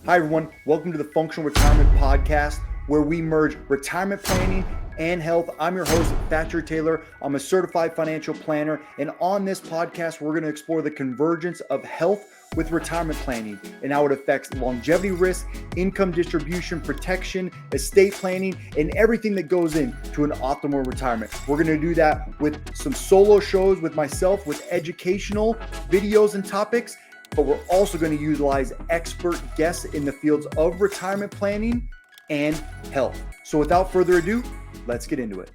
Hi, everyone. Welcome to the Functional Retirement Podcast, where we merge retirement planning and health. I'm your host, Thatcher Taylor. I'm a certified financial planner. And on this podcast, we're going to explore the convergence of health with retirement planning and how it affects longevity risk, income distribution, protection, estate planning, and everything that goes into an optimal retirement. We're going to do that with some solo shows with myself, with educational videos and topics. But we're also going to utilize expert guests in the fields of retirement planning and health. So without further ado, let's get into it.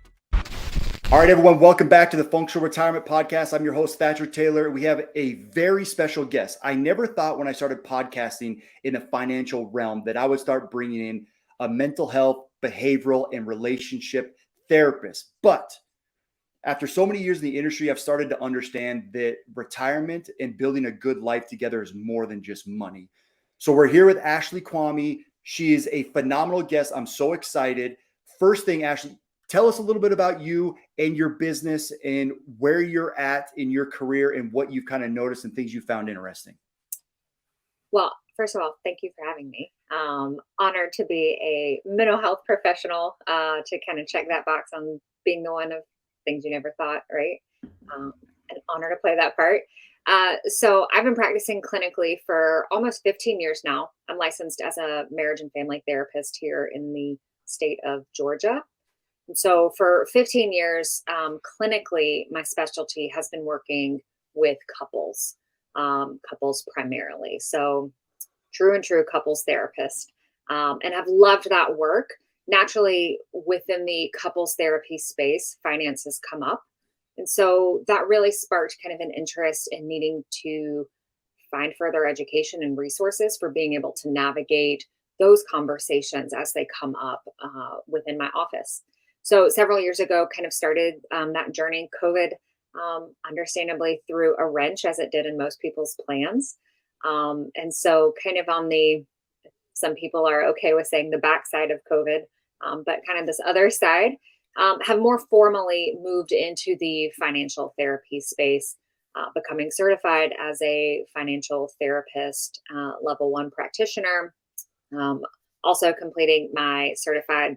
All right, everyone, welcome back to the Functional Retirement Podcast. I'm your host, Thatcher Taylor. We have a very special guest. I never thought when I started podcasting in the financial realm that I would start bringing in a mental health, behavioral, and relationship therapist. But after so many years in the industry, I've started to understand that retirement and building a good life together is more than just money. So we're here with Ashley Quamme. She is a phenomenal guest. I'm so excited. First thing, Ashley, tell us a little bit about you and your business and where you're at in your career and what you've kind of noticed and things you found interesting. Well, first of all, thank you for having me. Honored to be a mental health professional, to kind of check that box on being the one of things you never thought, right? An honor to play that part. So I've been practicing clinically for almost 15 years now. I'm licensed as a marriage and family therapist here in the state of Georgia. And so for 15 years, clinically, my specialty has been working with couples, couples primarily. So true and true couples therapist. And I've loved that work. Naturally, within the couples therapy space, finances come up. And so that really sparked kind of an interest in needing to find further education and resources for being able to navigate those conversations as they come up within my office. So several years ago, kind of started that journey. COVID, understandably, threw a wrench, as it did in most people's plans. And so kind of on some people are okay with saying the backside of COVID, but kind of this other side, have more formally moved into the financial therapy space, becoming certified as a financial therapist, level 1 practitioner, also completing my certified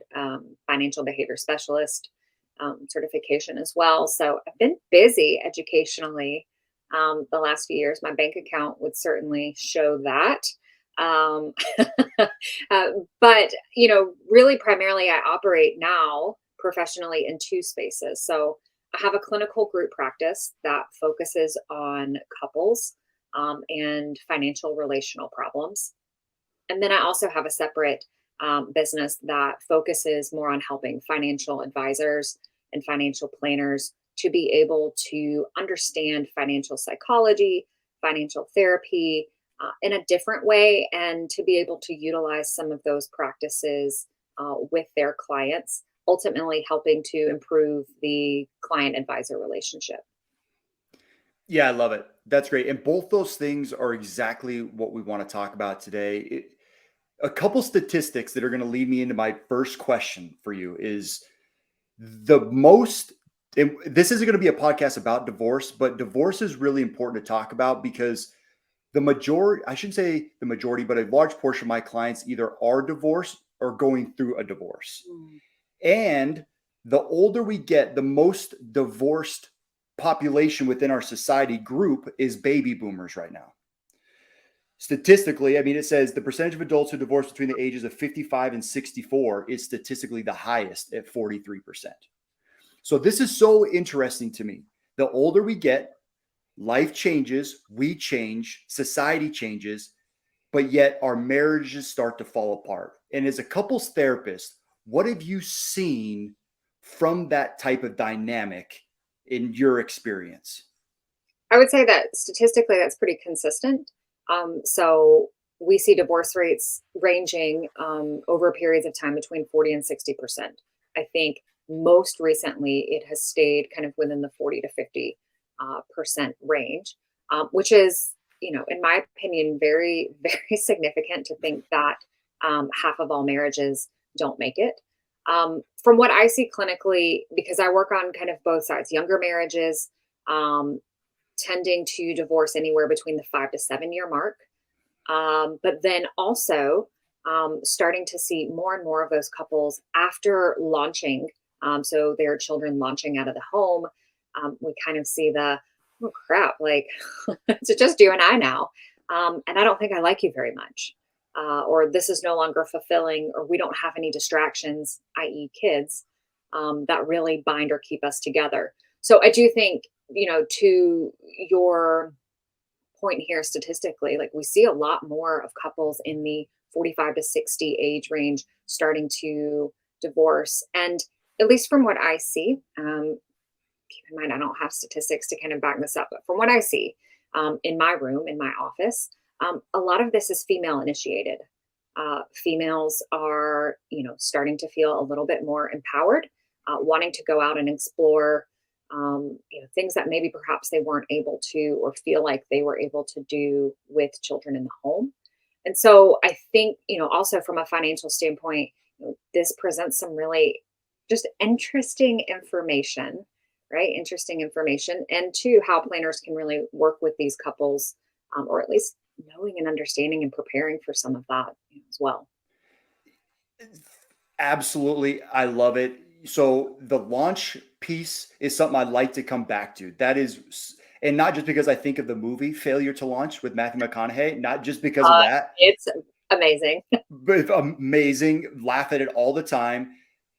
financial behavior specialist certification as well. So I've been busy educationally the last few years. My bank account would certainly show that. But, really primarily I operate now professionally in two spaces. So I have a clinical group practice that focuses on couples and financial relational problems. And then I also have a separate business that focuses more on helping financial advisors and financial planners to be able to understand financial psychology, financial therapy, in a different way, and to be able to utilize some of those practices with their clients, ultimately helping to improve the client advisor relationship. Yeah, I love it. That's great. And both those things are exactly what we want to talk about today. A couple statistics that are going to lead me into my first question for you is this isn't going to be a podcast about divorce, but divorce is really important to talk about because I shouldn't say the majority, but a large portion of my clients either are divorced or going through a divorce. And the older we get, the most divorced population within our society group is baby boomers right now. Statistically, it says the percentage of adults who divorce between the ages of 55 and 64 is statistically the highest at 43%. So this is so interesting to me. The older we get, life changes, we change, society changes, but yet our marriages start to fall apart. And as a couples therapist, what have you seen from that type of dynamic in your experience? I would say that statistically, that's pretty consistent. So we see divorce rates ranging over periods of time between 40 and 60%. I think most recently it has stayed kind of within the 40 to 50 percent range, which is, in my opinion, very, very significant to think that half of all marriages don't make it. From what I see clinically, because I work on kind of both sides, younger marriages tending to divorce anywhere between the 5 to 7 year mark. But then also starting to see more and more of those couples after launching. So their children launching out of the home. We kind of see the, oh crap, like it's just you and I now. And I don't think I like you very much. Or this is no longer fulfilling, or we don't have any distractions, i.e., kids, that really bind or keep us together. So I do think, to your point here statistically, like we see a lot more of couples in the 45 to 60 age range starting to divorce. And at least from what I see, keep in mind, I don't have statistics to kind of back this up, but from what I see in my room, in my office, a lot of this is female initiated. Females are, starting to feel a little bit more empowered, wanting to go out and explore, things that maybe perhaps they weren't able to or feel like they were able to do with children in the home. And so I think, also from a financial standpoint, this presents some really just interesting information, right? Interesting information. And two, how planners can really work with these couples, or at least knowing and understanding and preparing for some of that as well. Absolutely. I love it. So the launch piece is something I'd like to come back to. And not just because I think of the movie Failure to Launch with Matthew McConaughey, not just because of Uh, that, it's amazing. but amazing. Laugh at it all the time.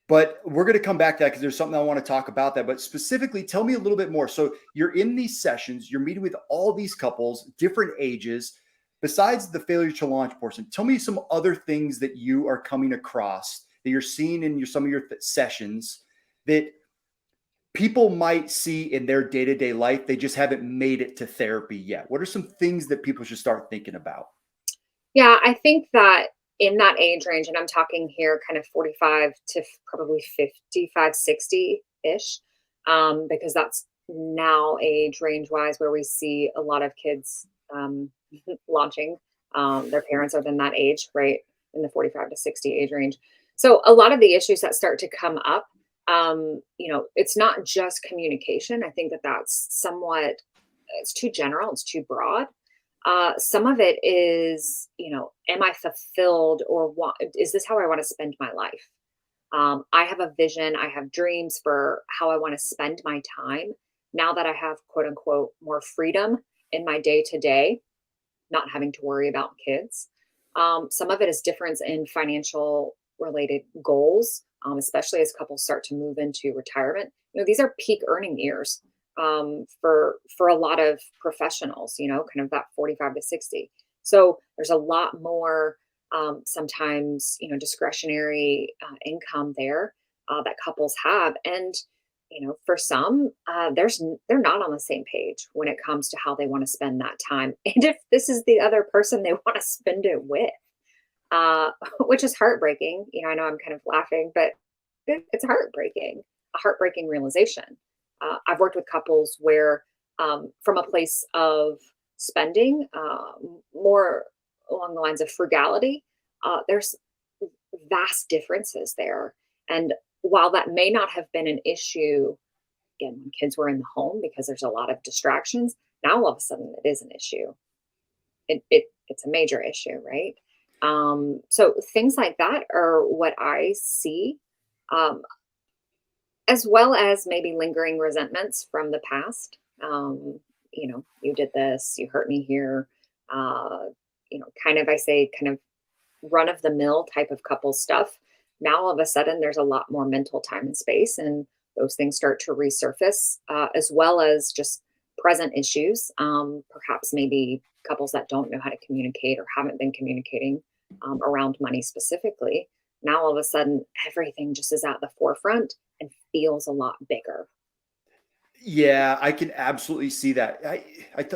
But we're going to come back to that because there's something I want to talk about that. But specifically, tell me a little bit more. So you're in these sessions, you're meeting with all these couples, different ages. Besides the failure to launch portion, tell me some other things that you are coming across that you're seeing in some of your sessions that people might see in their day-to-day life. They just haven't made it to therapy yet. What are some things that people should start thinking about? Yeah, I think that in that age range, and I'm talking here kind of 45 to probably 55, 60 ish, because that's now age range wise where we see a lot of kids launching. Their parents are in that age, right? In the 45 to 60 age range. So a lot of the issues that start to come up, it's not just communication. I think that that's somewhat, it's too general, it's too broad. Some of it is, am I fulfilled, or is this how I want to spend my life? I have a vision, I have dreams for how I want to spend my time now that I have quote unquote more freedom in my day to day, not having to worry about kids. Some of it is difference in financial related goals, especially as couples start to move into retirement. These are peak earning years for a lot of professionals. Kind of that 45 to 60. So there's a lot more sometimes discretionary income there that couples have, and for some, they're not on the same page when it comes to how they want to spend that time, and if this is the other person they want to spend it with, which is heartbreaking. I know I'm kind of laughing, but it's heartbreaking, a heartbreaking realization. I've worked with couples where, from a place of spending, more along the lines of frugality, there's vast differences there. And while that may not have been an issue, again, when kids were in the home because there's a lot of distractions, now all of a sudden it is an issue. It's a major issue, right? So things like that are what I see, um, as well as maybe lingering resentments from the past. You did this, you hurt me here. Uh, kind of, I say, kind of run of the mill type of couple stuff. Now, all of a sudden, there's a lot more mental time and space, and those things start to resurface, as well as just present issues. Perhaps maybe couples that don't know how to communicate or haven't been communicating around money specifically. Now, all of a sudden, everything just is at the forefront and feels a lot bigger. Yeah, I can absolutely see that.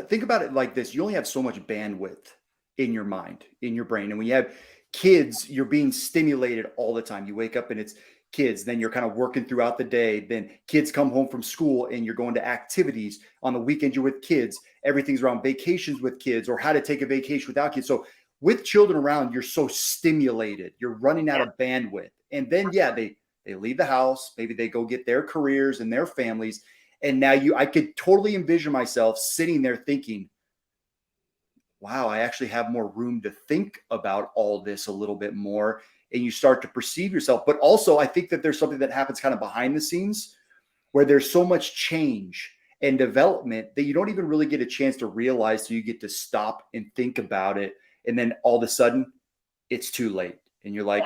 Think about it like this. You only have so much bandwidth in your mind, in your brain. And when you have kids, you're being stimulated all the time. You wake up and it's kids, then you're kind of working throughout the day. Then kids come home from school and you're going to activities. On the weekend, you're with kids. Everything's around vacations with kids or how to take a vacation without kids. So with children around, you're so stimulated. You're running out Yeah. of bandwidth. And then, yeah, they leave the house. Maybe they go get their careers and their families. And now I could totally envision myself sitting there thinking, wow, I actually have more room to think about all this a little bit more. And you start to perceive yourself. But also, I think that there's something that happens kind of behind the scenes where there's so much change and development that you don't even really get a chance to realize. So you get to stop and think about it. And then all of a sudden, it's too late. And you're like,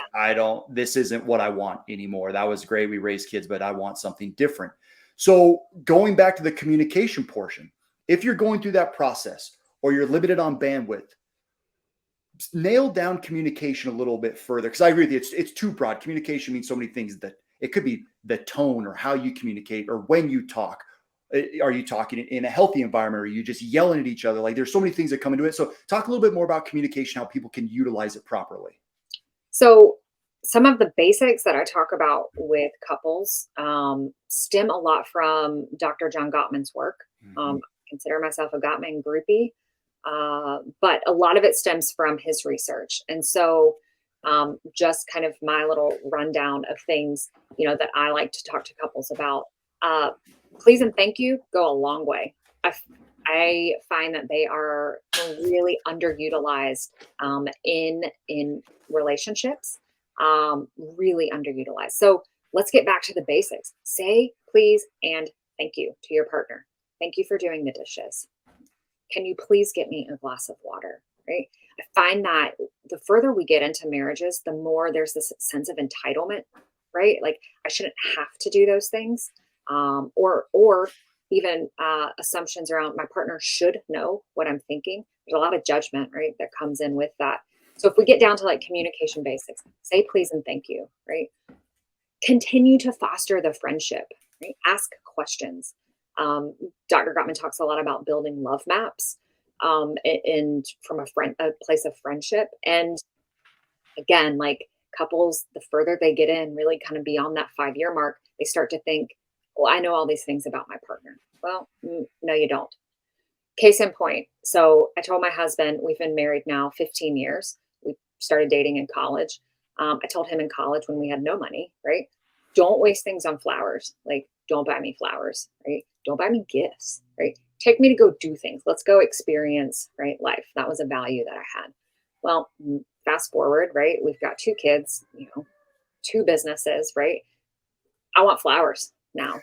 this isn't what I want anymore. That was great. We raised kids, but I want something different. So going back to the communication portion, if you're going through that process or you're limited on bandwidth, nail down communication a little bit further. Because I agree with you, it's too broad. Communication means so many things that it could be the tone or how you communicate or when you talk. Are you talking in a healthy environment or are you just yelling at each other? Like there's so many things that come into it. So talk a little bit more about communication, how people can utilize it properly. So some of the basics that I talk about with couples stem a lot from Dr. John Gottman's work. I consider myself a Gottman groupie, but a lot of it stems from his research. And so just kind of my little rundown of things, that I like to talk to couples about. Please and thank you go a long way. I find that they are really underutilized in relationships, really underutilized. So let's get back to the basics. Say please and thank you to your partner. Thank you for doing the dishes. Can you please get me a glass of water? Right? I find that the further we get into marriages, the more there's this sense of entitlement, right? Like I shouldn't have to do those things. Or even assumptions around my partner should know what I'm thinking. There's a lot of judgment, right, that comes in with that. So if we get down to like communication basics, say please and thank you, right? Continue to foster the friendship, right? Ask questions. Dr. Gottman talks a lot about building love maps, and from a place of friendship. And again, like couples, the further they get in, really kind of beyond that 5-year mark, they start to think, well, I know all these things about my partner. Well, no, you don't. Case in point. So I told my husband, we've been married now 15 years. We started dating in college. I told him in college when we had no money, right? Don't waste things on flowers. Like, don't buy me flowers, right? Don't buy me gifts, right? Take me to go do things. Let's go experience, right? Life. That was a value that I had. Well, fast forward, right? We've got 2 kids, 2 businesses, right? I want flowers now.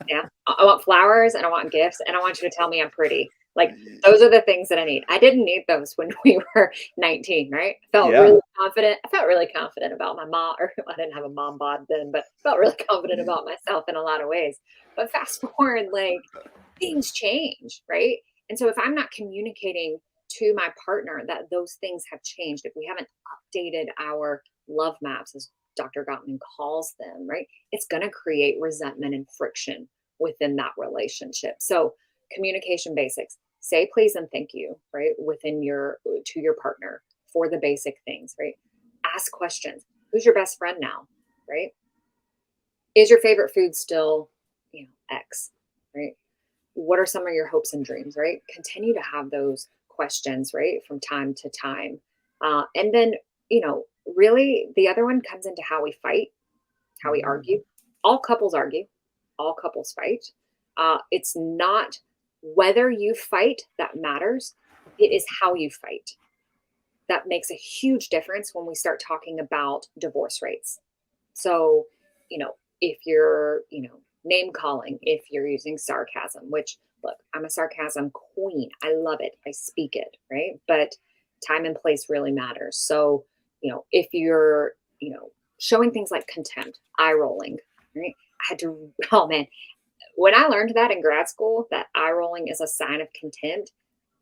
Yeah. I want flowers and I want gifts and I want you to tell me I'm pretty. Like those are the things that I need. I didn't need those when we were 19, right? I felt really confident. I felt really confident about my mom, or I didn't have a mom bod then, but felt really confident about myself in a lot of ways. But fast forward, like things change, right? And so if I'm not communicating to my partner that those things have changed, if we haven't updated our love maps, as Dr. Gottman calls them, right? It's going to create resentment and friction within that relationship. So communication basics, say please and thank you, right? To your partner for the basic things, right? Ask questions. Who's your best friend now, right? Is your favorite food still, X, right? What are some of your hopes and dreams, right? Continue to have those questions, right? From time to time. And then, really the other one comes into how we fight, how we argue. All couples argue, all couples fight. It's not whether you fight that matters. It is how you fight. That makes a huge difference when we start talking about divorce rates. So, if you're, name calling, if you're using sarcasm, which look, I'm a sarcasm queen. I love it. I speak it, right? But time and place really matters. So, if you're, showing things like contempt, eye rolling, right? I had to, oh man, when I learned that in grad school, that eye rolling is a sign of contempt,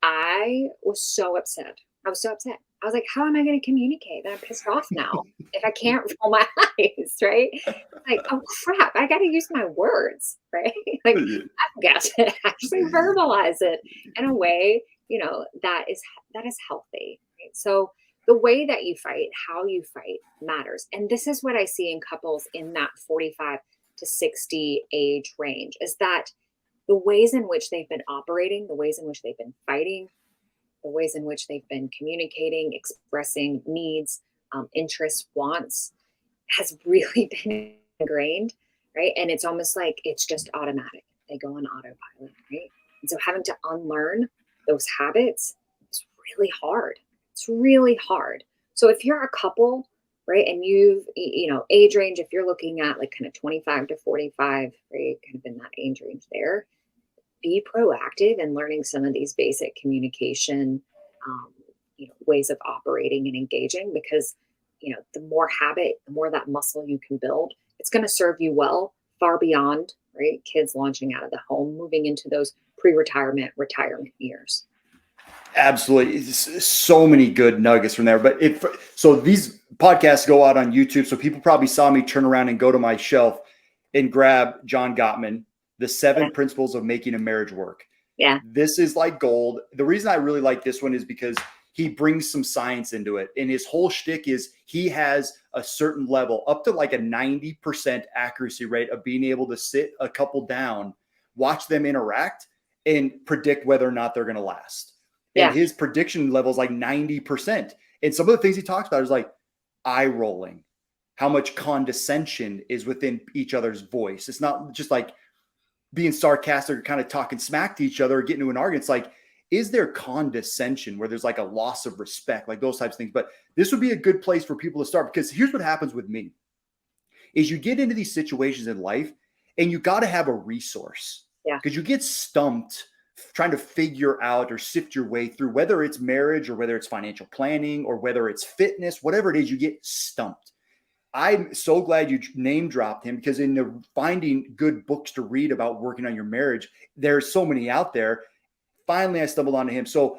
I was so upset. I was so upset. I was like, how am I going to communicate that I'm pissed off now if I can't roll my eyes, right? Like, oh crap, I got to use my words, right? Like, I've got to actually verbalize it in a way, that is healthy, right? So the way that you fight, how you fight matters. And this is what I see in couples in that 45 to 60 age range, is that the ways in which they've been operating, the ways in which they've been fighting, the ways in which they've been communicating, expressing needs, interests, wants, has really been ingrained, right? And it's almost like it's just automatic. They go on autopilot, right? And so having to unlearn those habits is really hard. It's really hard. So if you're a couple, right, and age range, if you're looking at like kind of 25 to 45, right, kind of in that age range there, be proactive in learning some of these basic communication, um, ways of operating and engaging, because, the more habit, the more that muscle you can build, it's going to serve you well far beyond, right, kids launching out of the home, moving into those retirement years. Absolutely. So many good nuggets from there. But so these podcasts go out on YouTube. So people probably saw me turn around and go to my shelf and grab John Gottman, The Yeah. Seven Principles of Making a Marriage Work. Yeah. This is like gold. The reason I really like this one is because he brings some science into it. And his whole shtick is he has a certain level, up to like a 90% accuracy rate of being able to sit a couple down, watch them interact, and predict whether or not they're going to last. And Yeah. his prediction level is like 90%. And some of the things he talks about is like eye rolling, how much condescension is within each other's voice. It's not just like being sarcastic or kind of talking smack to each other or getting into an argument. It's like, is there condescension where there's like a loss of respect, like those types of things? But this would be a good place for people to start, because here's what happens with me is you get into these situations in life and you got to have a resource, Yeah. because you get stumped trying to figure out or sift your way through, whether it's marriage or whether it's financial planning or whether it's fitness, whatever it is, you get stumped. I'm so glad you name dropped him, because in the finding good books to read about working on your marriage, there's so many out there. Finally, I stumbled onto him. So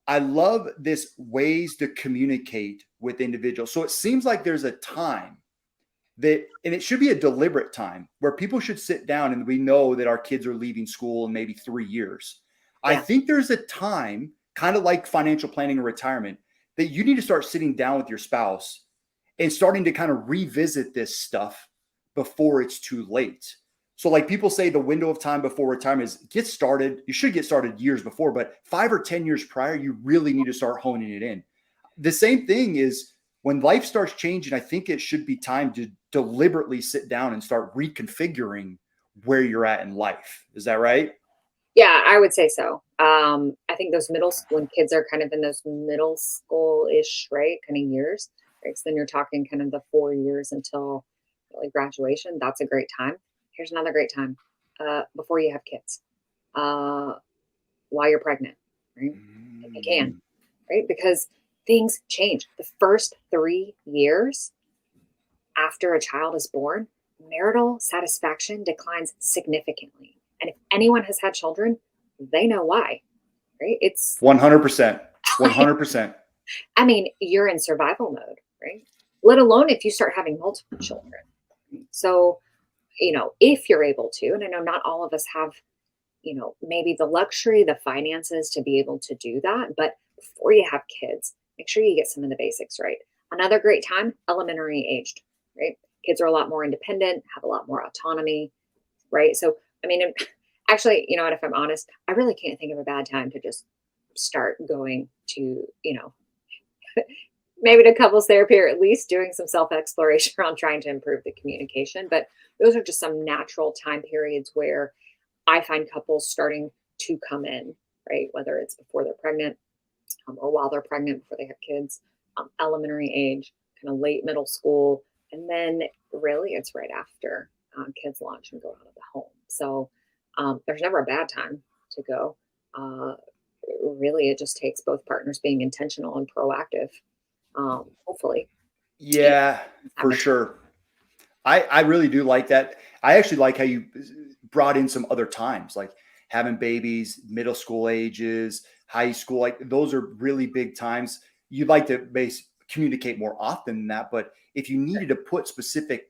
I love this ways to communicate with individuals. So it seems like there's a time that, and it should be a deliberate time where people should sit down, and we know that our kids are leaving school in maybe 3 years. I Yeah. think there's a time, kind of like financial planning or retirement, that you need to start sitting down with your spouse and starting to kind of revisit this stuff before it's too late. So like people say, the window of time before retirement is get started. You should get started years before, but 5 or 10 years prior, you really need to start honing it in. The same thing is when life starts changing, I think it should be time to deliberately sit down and start reconfiguring where you're at in life. Is that right? Yeah, I would say so. I think those middle school, when kids are kind of in those middle school-ish, right, kind of years, right? So then you're talking kind of the 4 years until really graduation. That's a great time. Here's another great time, before you have kids, uh, while you're pregnant, right? If you can, Mm. right? Because things change. The first 3 years after a child is born, marital satisfaction declines significantly. And if anyone has had children, they know why, right? It's 100%. like, 100%. I mean, you're in survival mode, right? Let alone if you start having multiple children. So, if you're able to, and I know not all of us have, maybe the luxury, the finances to be able to do that, but before you have kids, make sure you get some of the basics right. Another great time, elementary aged, right? Kids are a lot more independent, have a lot more autonomy, right? So, I mean, actually, you know what, if I'm honest, I really can't think of a bad time to just start going to, maybe to couples therapy, or at least doing some self exploration around trying to improve the communication. But those are just some natural time periods where I find couples starting to come in, right? Whether it's before they're pregnant, or while they're pregnant, before they have kids, elementary age, kind of late middle school. And then really it's right after kids launch and go out of the home. So there's never a bad time to go. Really, it just takes both partners being intentional and proactive, hopefully. And Yeah, have for a sure. I really do like that. I actually like how you brought in some other times, like having babies, middle school ages, high school. Like those are really big times. You'd like to communicate more often than that, but if you needed to put specific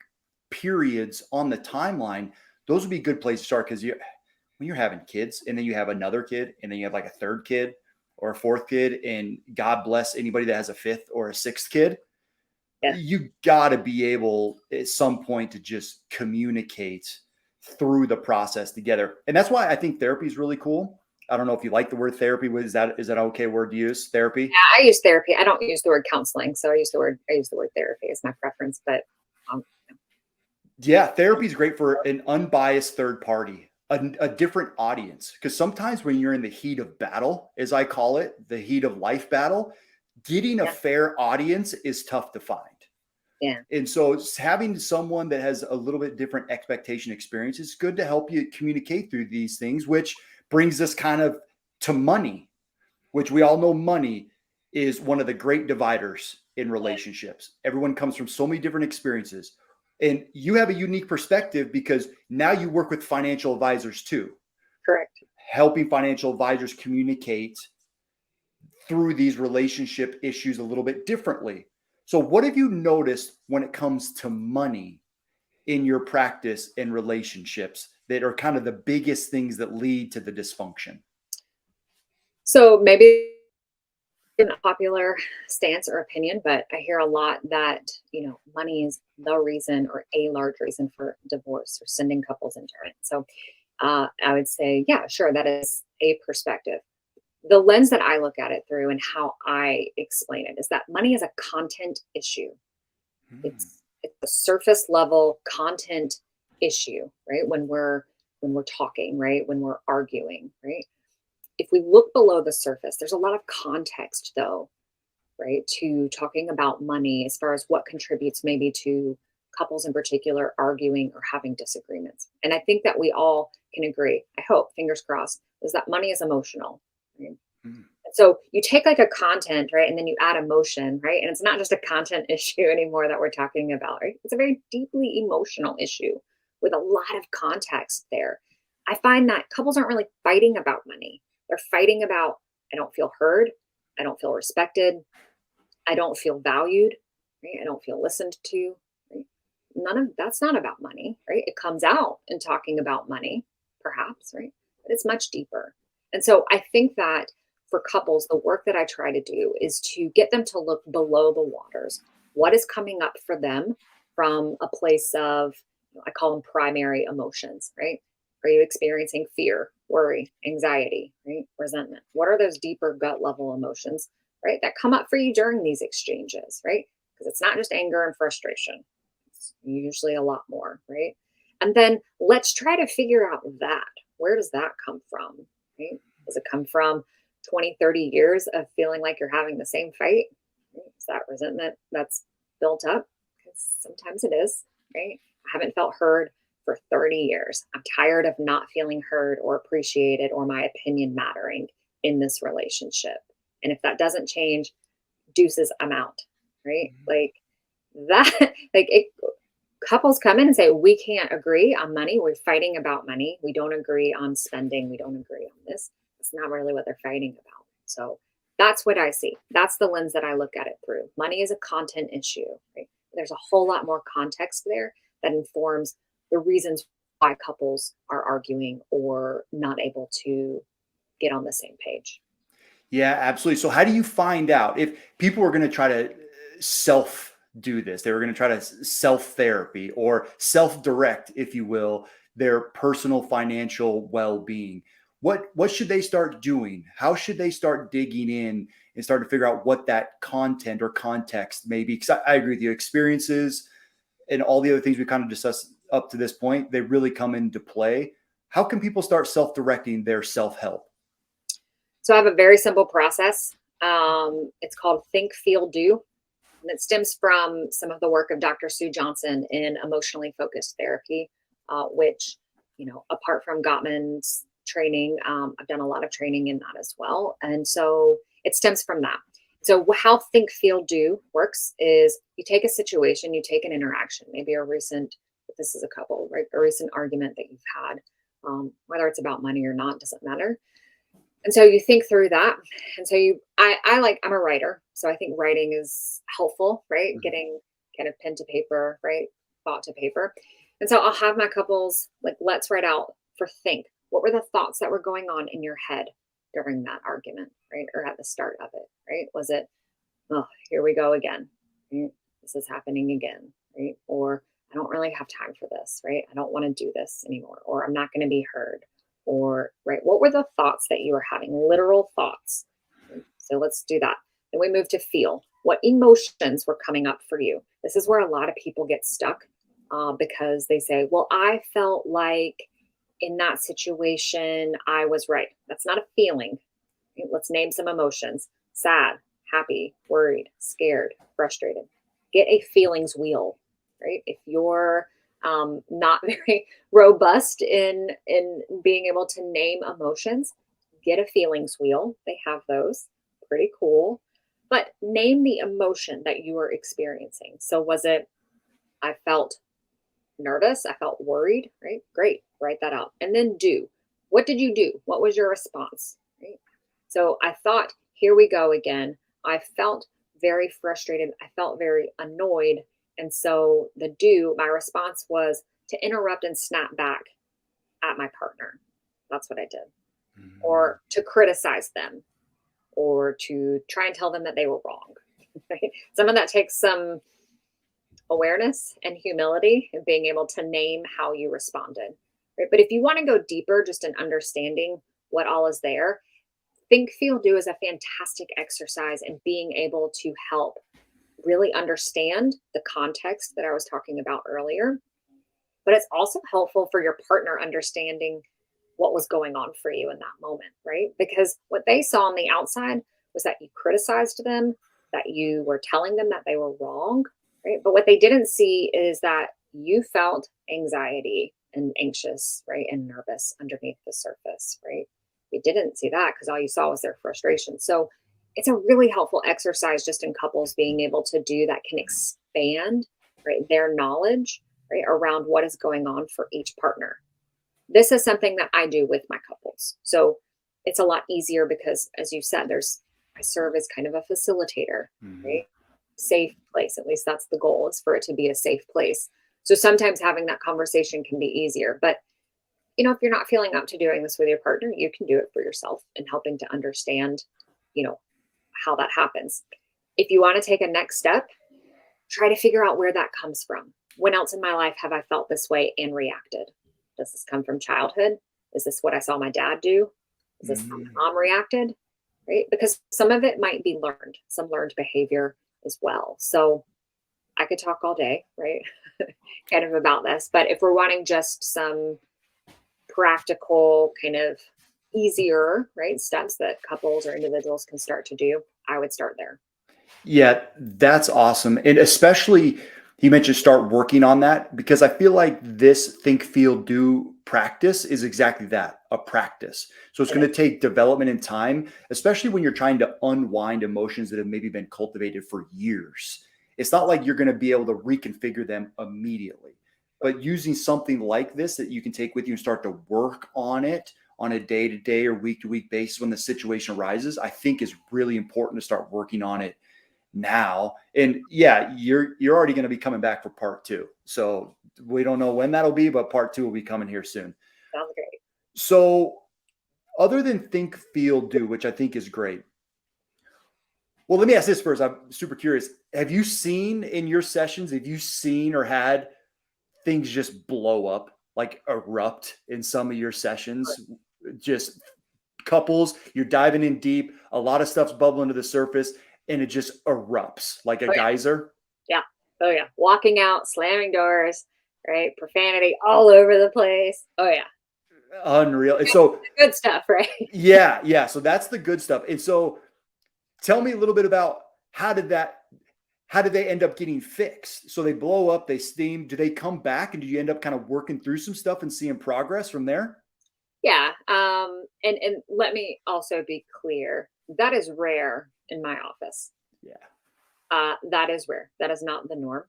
periods on the timeline, those would be good places to start, because when you're having kids and then you have another kid and then you have like a third kid or a fourth kid, and God bless anybody that has a fifth or a sixth kid, yeah. you got to be able at some point to just communicate through the process together. And that's why I think therapy is really cool. I don't know if you like the word therapy. Is that an okay word to use? Therapy? I use therapy. I don't use the word counseling, so I use the word therapy as my preference. But um, Yeah, therapy is great for an unbiased third party. a different audience. Because sometimes when you're in the heat of battle, as I call it, the heat of life battle, getting a Yeah. fair audience is tough to find. Yeah. And so having someone that has a little bit different expectation experience is good to help you communicate through these things, which brings us kind of to money, which we all know money is one of the great dividers in relationships. Everyone comes from so many different experiences. And you have a unique perspective because now you work with financial advisors too, Correct. helping financial advisors communicate through these relationship issues a little bit differently. So, what have you noticed when it comes to money in your practice and relationships that are kind of the biggest things that lead to the dysfunction? So maybe an popular stance or opinion, but I hear a lot that, money is the reason or a large reason for divorce or sending couples into it. So I would say, yeah, sure, that is a perspective. The lens that I look at it through and how I explain it is that money is a content issue. Hmm. It's a surface level content issue, right? When we're talking, right? When we're arguing, right? If we look below the surface, there's a lot of context though, right? To talking about money as far as what contributes maybe to couples in particular arguing or having disagreements. And I think that we all can agree, I hope, fingers crossed, is that money is emotional. Right? Hmm. So you take like a content, right, and then you add emotion, right? And it's not just a content issue anymore that we're talking about, right? It's a very deeply emotional issue with a lot of context there. I find that couples aren't really fighting about money. They're fighting about, I don't feel heard, I don't feel respected, I don't feel valued, right? I don't feel listened to. Right? None of that's not about money, right? It comes out in talking about money, perhaps, right? But it's much deeper. And so I think that for couples, the work that I try to do is to get them to look below the waters. What is coming up for them from a place of, I call them primary emotions, right? Are you experiencing fear, worry, anxiety, right? Resentment? What are those deeper gut level emotions, right? That come up for you during these exchanges, right? Because it's not just anger and frustration. It's usually a lot more, right? And then let's try to figure out that. Where does that come from? Right? Does it come from 20, 30 years of feeling like you're having the same fight? Right? Is that resentment that's built up? Because sometimes it is, right? I haven't felt heard for 30 years. I'm tired of not feeling heard or appreciated or my opinion mattering in this relationship. And if that doesn't change, deuces, I'm out, right? Like that, like it, couples come in and say, we can't agree on money. We're fighting about money. We don't agree on spending. We don't agree on this. It's not really what they're fighting about. So that's what I see. That's the lens that I look at it through. Money is a content issue, right? There's a whole lot more context there that informs the reasons why couples are arguing or not able to get on the same page. Yeah, absolutely. So, how do you find out if people are going to try to self do this? They were going to try to self therapy or self direct, if you will, their personal financial well being. What should they start doing? How should they start digging in and start to figure out what that content or context may be? Because I agree with you, experiences and all the other things we kind of discussed up to this point, they really come into play. How can people start self directing their self help? So I have a very simple process. It's called Think, Feel, Do. And it stems from some of the work of Dr. Sue Johnson in emotionally focused therapy, which, apart from Gottman's training, I've done a lot of training in that as well. And so it stems from that. So how Think, Feel, Do works is you take a situation, you take an interaction, maybe if this is a couple, right? A recent argument that you've had, whether it's about money or not, doesn't matter. And so you think through that. And so I'm a writer. So I think writing is helpful, right? Mhm. Getting kind of pen to paper, right? Thought to paper. And so I'll have my couples like, let's write out for think. What were the thoughts that were going on in your head during that argument, right? Or at the start of it, right? Was it, oh, here we go again. Right? This is happening again, right? Or I don't really have time for this, right? I don't want to do this anymore, or I'm not going to be heard, or, right? What were the thoughts that you were having? Literal thoughts. Right? So let's do that. Then we move to feel. What emotions were coming up for you? This is where a lot of people get stuck because they say, well, I felt like in that situation, I was right. That's not a feeling. Let's name some emotions: sad, happy, worried, scared, frustrated. Get a feelings wheel, right? If you're not very robust in being able to name emotions, get a feelings wheel. They have those. Pretty cool. But name the emotion that you were experiencing. So was it, I felt nervous, I felt worried, right? Great. Write that out. And then do. What did you do? What was your response? Right? So I thought, here we go again. I felt very frustrated. I felt very annoyed. And so my response was to interrupt and snap back at my partner. That's what I did. Or to criticize them, or to try and tell them that they were wrong. Right? Some of that takes some awareness and humility and being able to name how you responded. Right? But if you want to go deeper, just in understanding what all is there, think, feel, do is a fantastic exercise in being able to help really understand the context that I was talking about earlier. But it's also helpful for your partner understanding what was going on for you in that moment, right? Because what they saw on the outside was that you criticized them, that you were telling them that they were wrong, right? But what they didn't see is that you felt anxiety and anxious, right? And nervous underneath the surface, right? You didn't see that because all you saw was their frustration. So it's a really helpful exercise just in couples being able to do that can expand, right, their knowledge, right, around what is going on for each partner. This is something that I do with my couples. So it's a lot easier because, as you said, I serve as kind of a facilitator, Mhm. right? Safe place. At least that's the goal, is for it to be a safe place. So sometimes having that conversation can be easier. But, if you're not feeling up to doing this with your partner, you can do it for yourself and helping to understand, you know, how that happens. If you want to take a next step, try to figure out where that comes from. When else in my life have I felt this way and reacted? Does this come from childhood? Is this what I saw my dad do? Is this how Mhm. my mom reacted? Right? Because some of it might be learned, some learned behavior as well. So I could talk all day, right? Kind of about this. But if we're wanting just some practical, kind of easier, right, steps that couples or individuals can start to do, I would start there. Yeah, that's awesome. And especially, you mentioned start working on that because I feel like this think, feel, do practice is exactly that, a practice. So it's It going is. to take development and time, especially when you're trying to unwind emotions that have maybe been cultivated for years. It's not like you're going to be able to reconfigure them immediately, but using something like this that you can take with you and start to work on it on a day to day or week to week basis when the situation arises, I think is really important to start working on it now. And yeah, you're already going to be coming back for part two. So we don't know when that'll be, but part two will be coming here soon. Sounds great. So other than think, feel, do, which I think is great. Well, let me ask this first. I'm super curious. Have you seen in your sessions, have you seen or had things just blow up, like erupt in some of your sessions? Just couples, you're diving in deep, a lot of stuff's bubbling to the surface, and it just erupts like a Oh, yeah. geyser. Yeah. Oh, yeah. Walking out, slamming doors, right? Profanity all over the place. Oh, yeah. Unreal. And so, The good stuff, right? yeah, yeah. So that's the good stuff. And so, tell me a little bit about how did that, how did they end up getting fixed? So they blow up, they steam. Do they come back, and do you end up kind of working through some stuff and seeing progress from there? Yeah. And let me also be clear. That is rare in my office. Yeah. That is rare. That is not the norm.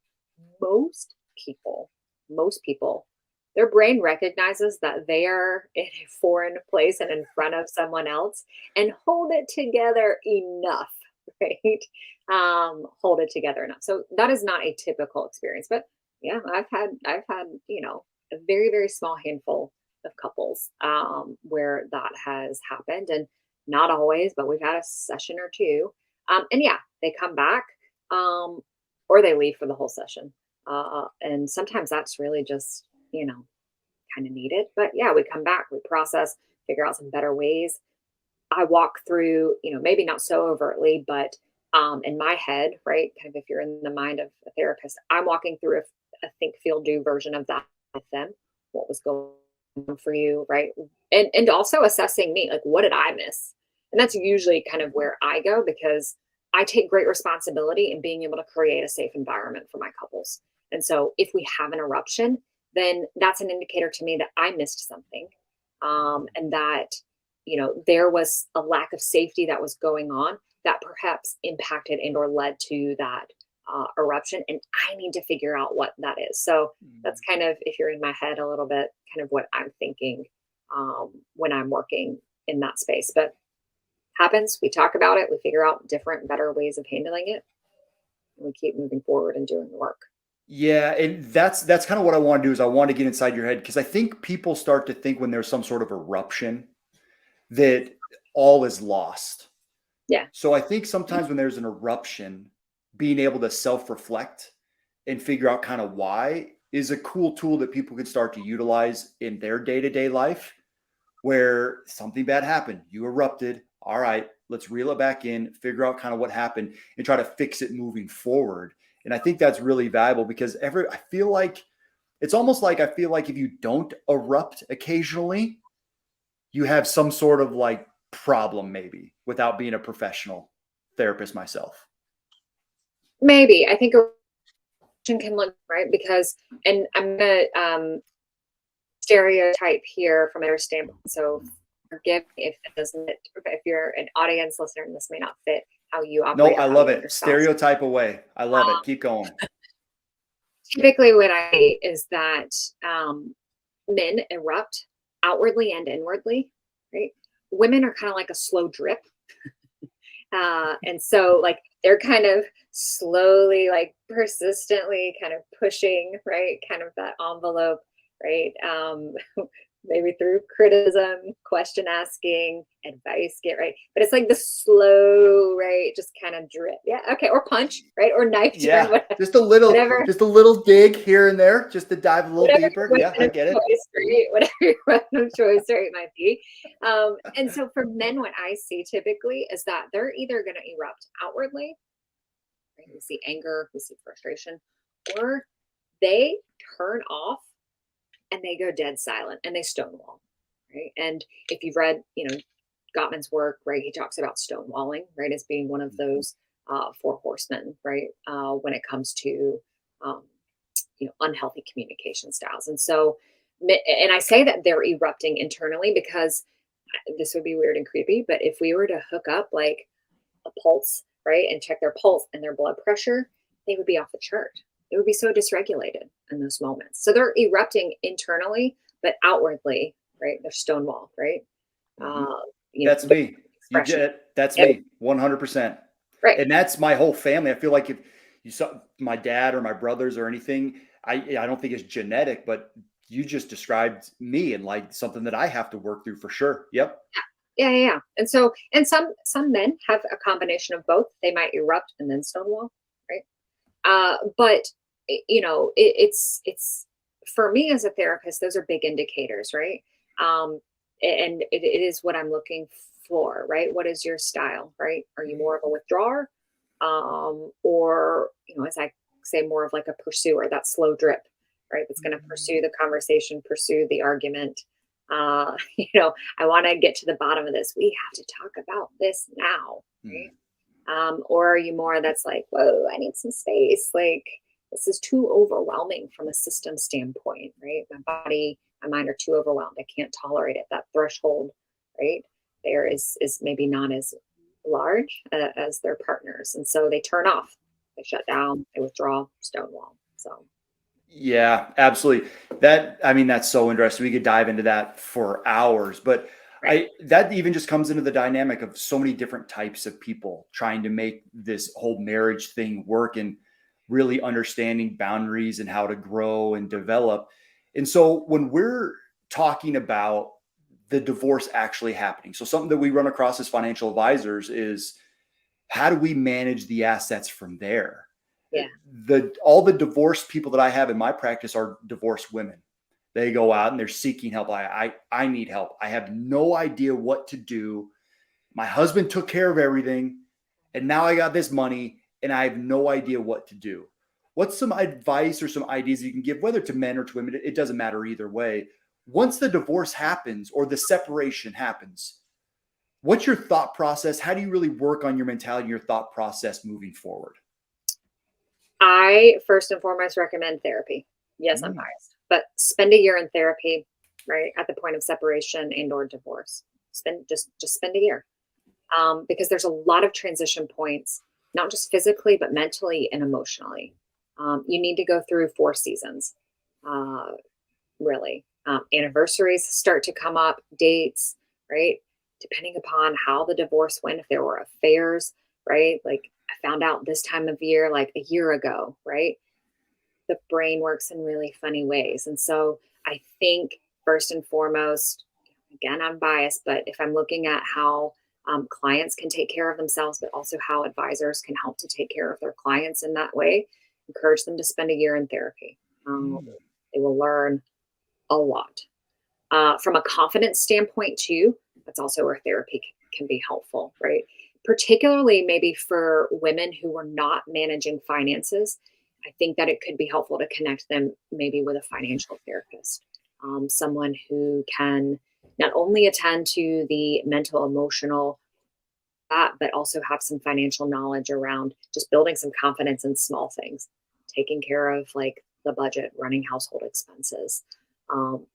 Most people, most people, their brain recognizes that they are in a foreign place and in front of someone else and hold it together enough, right? Hold it together enough. So that is not a typical experience, but yeah, I've had, a very, very small handful of couples where that has happened, and not always, but we've had a session or two. And yeah, they come back, um, or they leave for the whole session. And sometimes that's really just, kind of needed. But yeah, we come back, we process, figure out some better ways. I walk through, maybe not so overtly, but in my head, right? Kind of if you're in the mind of a therapist, I'm walking through a think, feel, do version of that with them. What was going for you, right? And also assessing me, like, what did I miss? And that's usually kind of where I go, because I take great responsibility in being able to create a safe environment for my couples. And so if we have an eruption, then that's an indicator to me that I missed something, and that, there was a lack of safety that was going on that perhaps impacted and or led to that eruption. And I need to figure out what that is. So that's kind of, if you're in my head a little bit, kind of what I'm thinking when I'm working in that space. But happens, we talk about it, we figure out different, better ways of handling it, and we keep moving forward and doing the work. Yeah, and that's kind of what I want to do is I want to get inside your head because I think people start to think when there's some sort of eruption that all is lost. Yeah. So I think sometimes when there's an eruption, being able to self-reflect and figure out kind of why is a cool tool that people can start to utilize in their day-to-day life where something bad happened. You erupted. All right, let's reel it back in, figure out kind of what happened and try to fix it moving forward. And I think that's really valuable because I feel like it's almost like I feel like if you don't erupt occasionally, you have some sort of like problem maybe without being a professional therapist myself. Maybe. I think eruption can look right because, and I'm gonna stereotype here from their standpoint. So forgive me if it doesn't, if you're an audience listener and this may not fit how you No, operate or I how love you and your it. spouse. Stereotype away. I love it. Keep going. Typically what I see is that men erupt outwardly and inwardly, right? Women are kind of like a slow drip. And so like they're kind of slowly, like persistently kind of pushing, right? Kind of that envelope, right? Maybe through criticism, question asking, advice, get right. But it's like the slow, right? Just kind of drip. Yeah. Okay. Or punch, right? Or knife turn, Yeah, whatever, just a little dig here and there, just to dive a little whatever deeper. your Yeah, weapon I of get it. choice, right? Whatever your weapon of choice, right, might be. And so for men, what I see typically is that they're either going to erupt outwardly, right? We see anger, we see frustration, or they turn off and they go dead silent and they stonewall, right? And if you've read, Gottman's work, right, he talks about stonewalling, right, as being one of those four horsemen, right, when it comes to um, unhealthy communication styles. And so, and I say that they're erupting internally because this would be weird and creepy, but if we were to hook up like a pulse, right, and check their pulse and their blood pressure, they would be off the chart. It would be so dysregulated in those moments. So they're erupting internally, but outwardly, right, they're stonewall, right? Mhm. Uh, That's with me. You expression. get it. That's Yep. me, 100%. Right. And that's my whole family. I feel like if you saw my dad or my brothers or anything, I don't think it's genetic, but you just described me and like something that I have to work through for sure. Yep. Yeah, yeah, yeah. And so, and some men have a combination of both. They might erupt and then stonewall, right? But it's for me as a therapist, those are big indicators, right? And it is what I'm looking for, right? What is your style, right? Are you more of a withdrawer, or as I say, more of like a pursuer, that slow drip, right? That's going to pursue the conversation, pursue the argument. I want to get to the bottom of this. We have to talk about this now, right? Or are you more that's like, whoa, I need some space. Like this is too overwhelming from a system standpoint, right? My body, my mind are too overwhelmed. I can't tolerate it. That threshold, right? There is maybe not as large as their partners. And so they turn off, they shut down, they withdraw, stonewall. So Yeah, absolutely. That's so interesting. We could dive into that for hours, but right. that even just comes into the dynamic of so many different types of people trying to make this whole marriage thing work and really understanding boundaries and how to grow and develop. And so when we're talking about the divorce actually happening, so something that we run across as financial advisors is how do we manage the assets from there? Yeah. All the divorced people that I have in my practice are divorced women. They go out and they're seeking help. I need help. I have no idea what to do. My husband took care of everything, and now I got this money, and I have no idea what to do. What's some advice or some ideas you can give, whether to men or to women? It doesn't matter either way. once the divorce happens or the separation happens, what's your thought process? How do you really work on your mentality and your thought process moving forward? I first and foremost recommend therapy. Yes, I'm Mm. biased, but spend a year in therapy, right, at the point of separation and or divorce. Just spend a year, because there's a lot of transition points, not just physically but mentally and emotionally. You need to go through 4 seasons, uh, really. Anniversaries start to come up, dates, right? Depending upon how the divorce went, if there were affairs, right? Like I found out this time of year, like a year ago, right? The brain works in really funny ways. And so I think first and foremost, again, I'm biased, but if I'm looking at how clients can take care of themselves, but also how advisors can help to take care of their clients in that way, encourage them to spend a year in therapy. Um, Mm. they will learn a lot. From a confidence standpoint, too, that's also where therapy can be helpful, right? Particularly maybe for women who are not managing finances. I think that it could be helpful to connect them maybe with a financial therapist, someone who can not only attend to the mental, emotional, but also have some financial knowledge around just building some confidence in small things, taking care of like the budget, running household expenses. Um,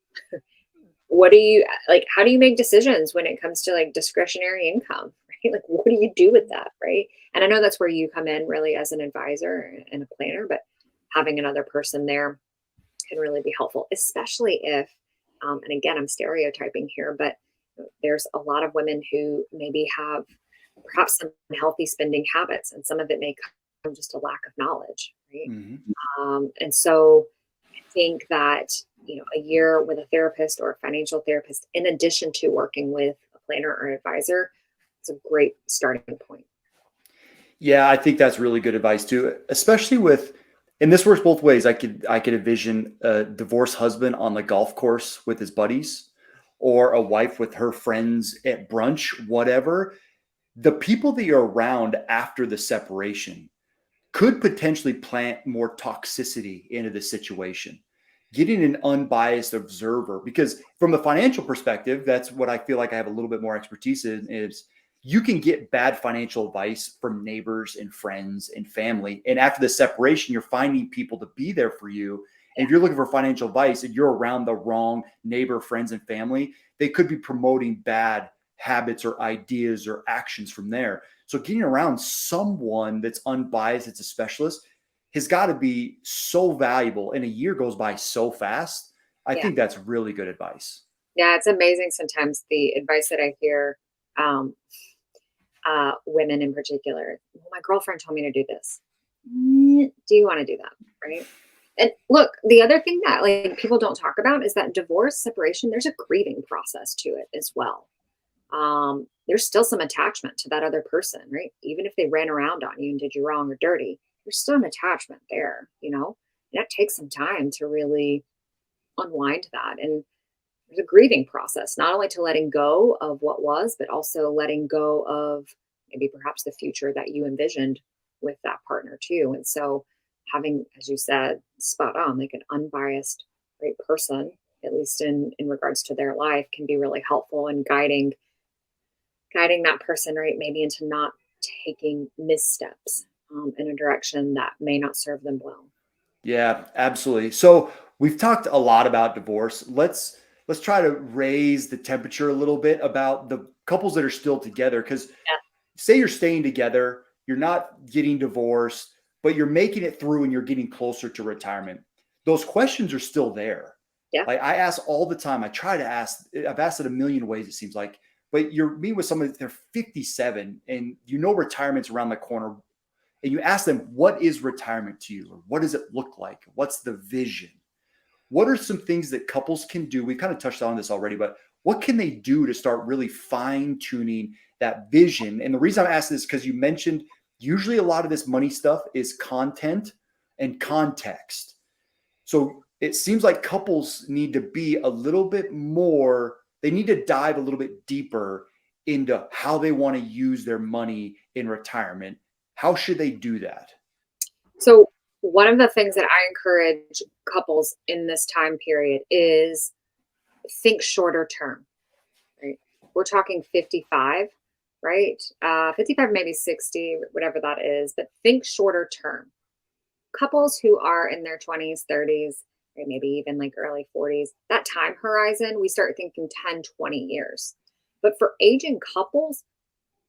what do you like? How do you make decisions when it comes to like discretionary income? Right? Like, what do you do with that? Right. And I know that's where you come in really as an advisor and a planner, but having another person there can really be helpful, especially if, and again, I'm stereotyping here, but there's a lot of women who maybe have perhaps some healthy spending habits, and some of it may come from just a lack of knowledge, right? Mhm. And so I think that, a year with a therapist or a financial therapist, in addition to working with a planner or advisor, is a great starting point. Yeah, I think that's really good advice too, especially with, and this works both ways. I could envision a divorced husband on the golf course with his buddies, or a wife with her friends at brunch, whatever. The people that you're around after the separation could potentially plant more toxicity into the situation. Getting an unbiased observer, because from a financial perspective, that's what I feel like I have a little bit more expertise in, is you can get bad financial advice from neighbors and friends and family. And after the separation, you're finding people to be there for you. And if you're looking for financial advice and you're around the wrong neighbor, friends, and family, they could be promoting bad habits or ideas or actions from there. So getting around someone that's unbiased, that's a specialist, has got to be so valuable. And a year goes by so fast. I Yeah. think that's really good advice. Yeah. It's amazing sometimes the advice that I hear, um, women in particular. Well, my girlfriend told me to do this. Do you want to do that? Right. And look, the other thing that like people don't talk about is that divorce, separation, there's a grieving process to it as well. There's still some attachment to that other person, right? Even if they ran around on you and did you wrong or dirty, there's still an attachment there. And that takes some time to really unwind that. And there's a grieving process, not only to letting go of what was, but also letting go of maybe perhaps the future that you envisioned with that partner too. And so having, as you said, spot on, like an unbiased, right person, at least in regards to their life, can be really helpful in guiding that person, right, maybe into not taking missteps in a direction that may not serve them well. Yeah, absolutely. So we've talked a lot about divorce. Let's try to raise the temperature a little bit about the couples that are still together. Because Yeah. say you're staying together, you're not getting divorced, but you're making it through and you're getting closer to retirement. Those questions are still there. Yeah. Like I ask all the time. I try to ask. I've asked it a million ways, it seems like. But you're meeting with somebody, they're 57 and retirement's around the corner, and you ask them, what is retirement to you? Or what does it look like? What's the vision? What are some things that couples can do? We kind of touched on this already, but what can they do to start really fine tuning that vision? And the reason I'm asking this is because you mentioned usually a lot of this money stuff is content and context. So it seems like couples need to be a little bit more, they need to dive a little bit deeper into how they want to use their money in retirement. How should they do that? So one of the things that I encourage couples in this time period is think shorter term, right? We're talking 55, right? 55, maybe 60, whatever that is, but think shorter term. Couples who are in their 20s, 30s, or maybe even like early 40s, that time horizon, we start thinking 10, 20 years. But for aging couples,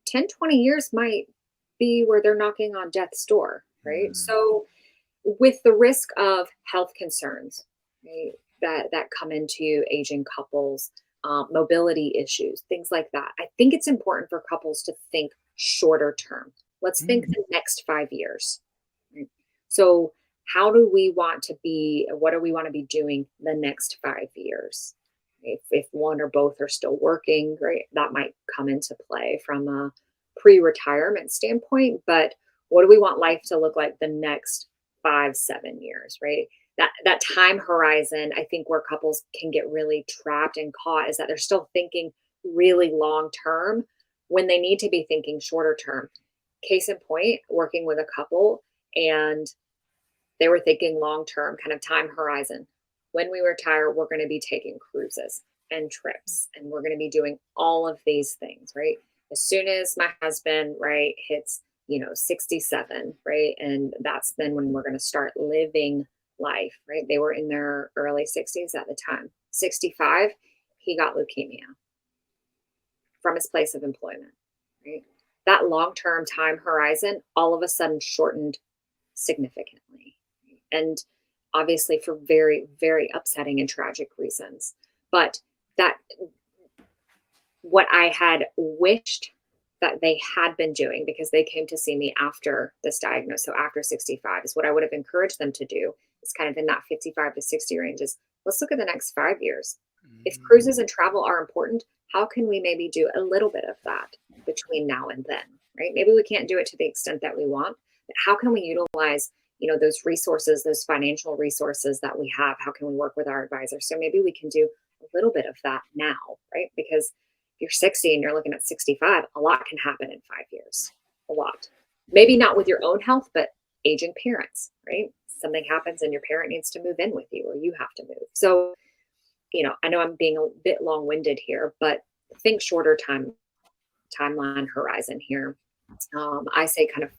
10, 20 years might be where they're knocking on death's door, right? Mm. So with the risk of health concerns, right, that come into aging couples, mobility issues, things like that. I think it's important for couples to think shorter term. Let's think Mm. the next 5 years. Right? So, how do we want to be? What do we want to be doing the next 5 years? If one or both are still working, right, that might come into play from a pre-retirement standpoint. But what do we want life to look like the next 5, 7 years, right? That time horizon, I think where couples can get really trapped and caught is that they're still thinking really long term when they need to be thinking shorter term. Case in point, working with a couple and they were thinking long term kind of time horizon. When we retire, we're going to be taking cruises and trips and we're going to be doing all of these things, right? As soon as my husband, right, hits 67, right? And that's then when we're going to start living life, right? They were in their early 60s at the time. 65, he got leukemia from his place of employment, right? That long term time horizon all of a sudden shortened significantly. And obviously for very, very upsetting and tragic reasons. But that what I had wished that they had been doing because they came to see me after this diagnosis, so after 65 is what I would have encouraged them to do. It's kind of in that 55 to 60 range is let's look at the next 5 years. If cruises and travel are important, how can we maybe do a little bit of that between now and then, right? Maybe we can't do it to the extent that we want, but how can we utilize, those resources, those financial resources that we have? How can we work with our advisors? So maybe we can do a little bit of that now, right? Because if you're 60 and you're looking at 65, a lot can happen in 5 years. A lot. Maybe not with your own health, but aging parents, right? Something happens and your parent needs to move in with you or you have to move. So, I know I'm being a bit long-winded here, but think shorter timeline horizon here. I say kind of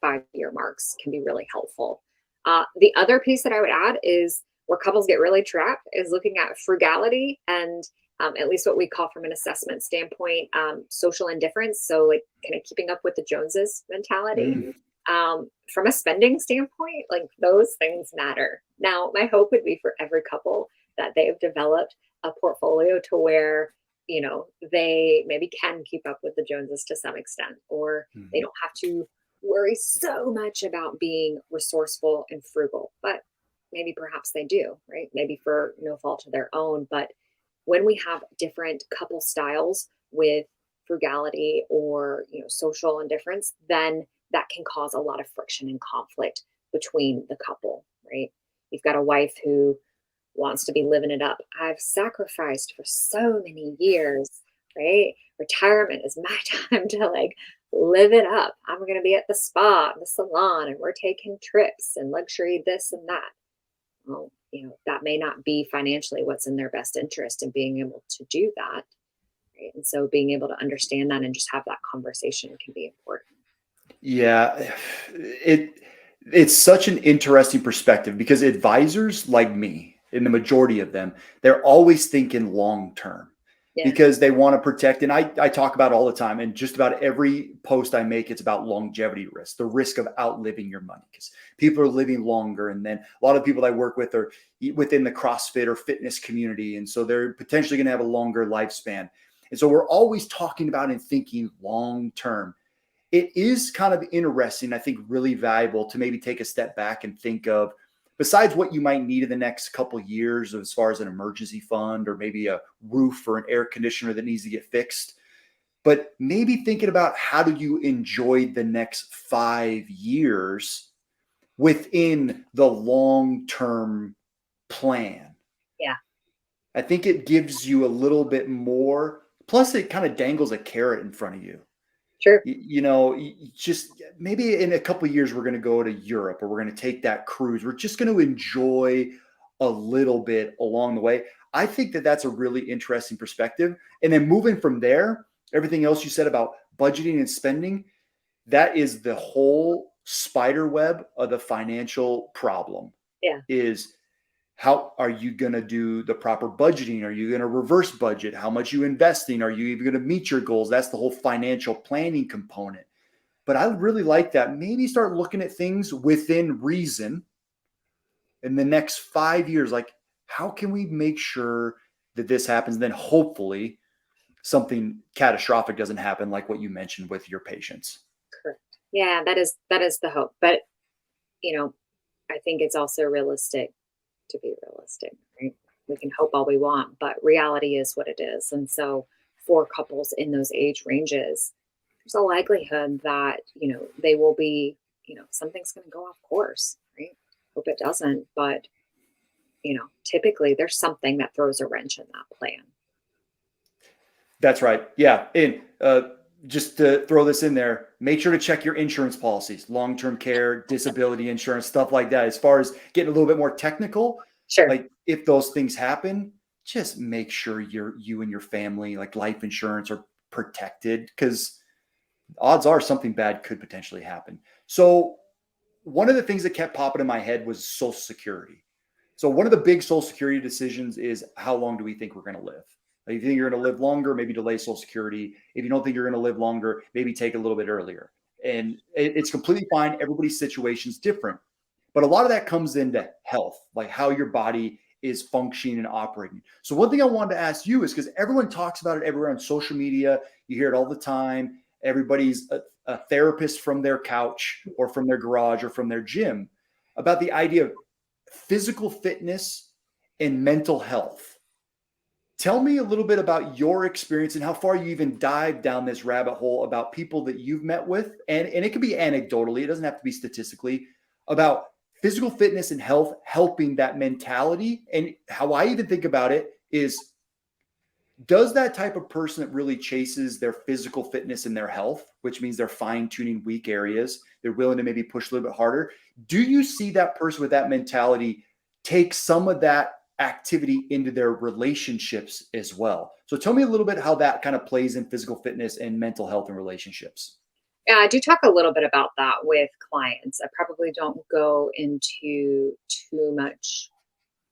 five-year marks can be really helpful. The other piece that I would add is where couples get really trapped is looking at frugality and at least what we call from an assessment standpoint, social indifference. So like kind of keeping up with the Joneses mentality. Mm. From a spending standpoint, like those things matter. Now, my hope would be for every couple that they have developed a portfolio to where they maybe can keep up with the Joneses to some extent, or they Mm. don't have to worry so much about being resourceful and frugal. But maybe perhaps they do, right? Maybe for no fault of their own. But when we have different couple styles with frugality or social indifference, then that can cause a lot of friction and conflict between the couple, right? You've got a wife who wants to be living it up. I've sacrificed for so many years, right? Retirement is my time to like live it up. I'm going to be at the spa, the salon, and we're taking trips and luxury this and that. Well, that may not be financially what's in their best interest in being able to do that. Right? And so being able to understand that and just have that conversation can be important. Yeah, it's such an interesting perspective because advisors like me, and the majority of them, they're always thinking long term Yeah. because they want to protect. And I talk about it all the time, and just about every post I make, it's about longevity risk, the risk of outliving your money because people are living longer. And then a lot of people I work with are within the CrossFit or fitness community. And so they're potentially going to have a longer lifespan. And so we're always talking about and thinking long term. It is kind of interesting, I think really valuable to maybe take a step back and think of, besides what you might need in the next couple of years as far as an emergency fund or maybe a roof or an air conditioner that needs to get fixed, but maybe thinking about how do you enjoy the next 5 years within the long-term plan. Yeah. I think it gives you a little bit more, plus it kind of dangles a carrot in front of you. Sure. Just maybe in a couple of years, we're going to go to Europe or we're going to take that cruise. We're just going to enjoy a little bit along the way. I think that that's a really interesting perspective. And then moving from there, everything else you said about budgeting and spending, that is the whole spider web of the financial problem. Yeah. Is how are you going to do the proper budgeting? Are you going to reverse budget? How much you investing? Are you even going to meet your goals? That's the whole financial planning component. But I really like that. Maybe start looking at things within reason in the next 5 years. Like, how can we make sure that this happens? Then hopefully something catastrophic doesn't happen, like what you mentioned with your patients. Correct. Yeah, that is the hope. But I think it's also realistic to be realistic, right? We can hope all we want, but reality is what it is. And so for couples in those age ranges, there's a likelihood that, they will be, something's going to go off course, right? Hope it doesn't, but, typically there's something that throws a wrench in that plan. That's right. Yeah. And just to throw this in there, make sure to check your insurance policies, long-term care, disability insurance, stuff like that. As far as getting a little bit more technical, Sure. like if those things happen, just make sure you and your family, like life insurance, are protected, because odds are something bad could potentially happen. So one of the things that kept popping in my head was Social Security. So one of the big Social Security decisions is, how long do we think we're going to live? Like, if you think you're going to live longer, maybe delay Social Security. If you don't think you're going to live longer, maybe take a little bit earlier. And it's completely fine. Everybody's situation is different. But a lot of that comes into health, like how your body is functioning and operating. So one thing I wanted to ask you is, because everyone talks about it everywhere on social media, you hear it all the time. Everybody's a therapist from their couch or from their garage or from their gym, about the idea of physical fitness and mental health. Tell me a little bit about your experience and how far you even dive down this rabbit hole, about people that you've met with. And it can be anecdotally, it doesn't have to be statistically, about physical fitness and health helping that mentality. And how I even think about it is, does that type of person that really chases their physical fitness and their health, which means they're fine tuning weak areas, they're willing to maybe push a little bit harder, do you see that person with that mentality take some of that activity into their relationships as well? So tell me a little bit how that kind of plays in physical fitness and mental health and relationships. Yeah, I do talk a little bit about that with clients. I probably don't go into too much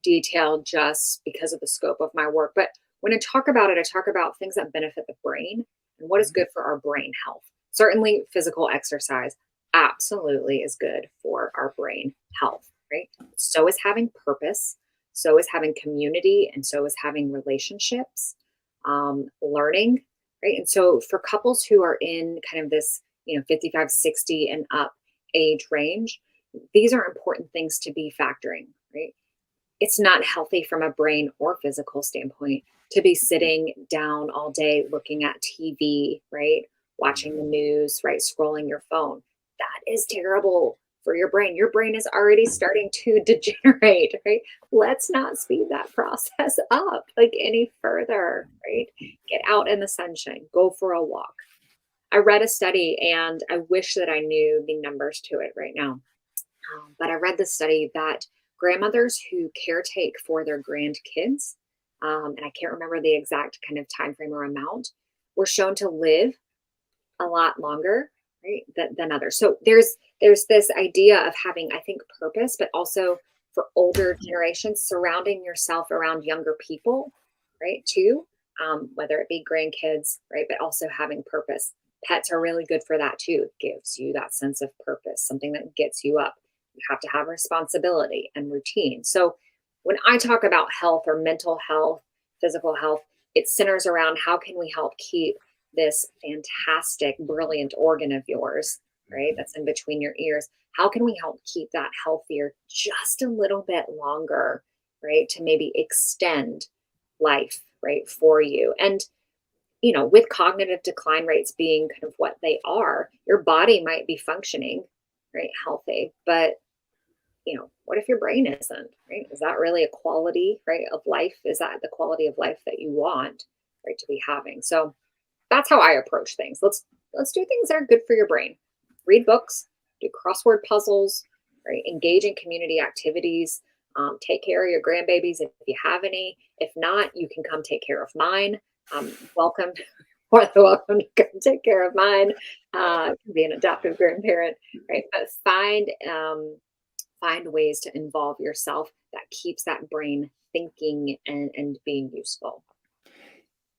detail just because of the scope of my work. But when I talk about it, I talk about things that benefit the brain and what is good for our brain health. Certainly, physical exercise absolutely is good for our brain health, right? So is having purpose, so is having community, and so is having relationships, learning, right? And so for couples who are in kind of this, 55, 60 and up age range, these are important things to be factoring, right? It's not healthy from a brain or physical standpoint to be sitting down all day looking at TV, right? Watching the news, right? Scrolling your phone. That is terrible for your brain. Your brain is already starting to degenerate, right? Let's not speed that process up like any further, right? Get out in the sunshine, go for a walk. I read a study and I wish that I knew the numbers to it right now. But I read the study that grandmothers who caretake for their grandkids, and I can't remember the exact kind of time frame or amount, were shown to live a lot longer, right, than others. So there's this idea of having, I think, purpose, but also for older generations, surrounding yourself around younger people, right, too, whether it be grandkids, right, but also having purpose. Pets are really good for that too. It gives you that sense of purpose, something that gets you up. You have to have responsibility and routine. So when I talk about health or mental health, physical health, it centers around how can we help keep this fantastic, brilliant organ of yours, right? That's in between your ears. How can we help keep that healthier just a little bit longer, right? To maybe extend life, right, for you. And with cognitive decline rates being kind of what they are, your body might be functioning, right, healthy, but what if your brain isn't, right? Is that really a quality, right, of life? Is that the quality of life that you want, right, to be having? So that's how I approach things. Let's do things that are good for your brain. Read books, do crossword puzzles, right? Engage in community activities, Take care of your grandbabies if you have any. If not, you can come take care of mine. Welcome, more than welcome to come take care of mine. Be an adoptive grandparent, right? But find ways to involve yourself that keeps that brain thinking and being useful.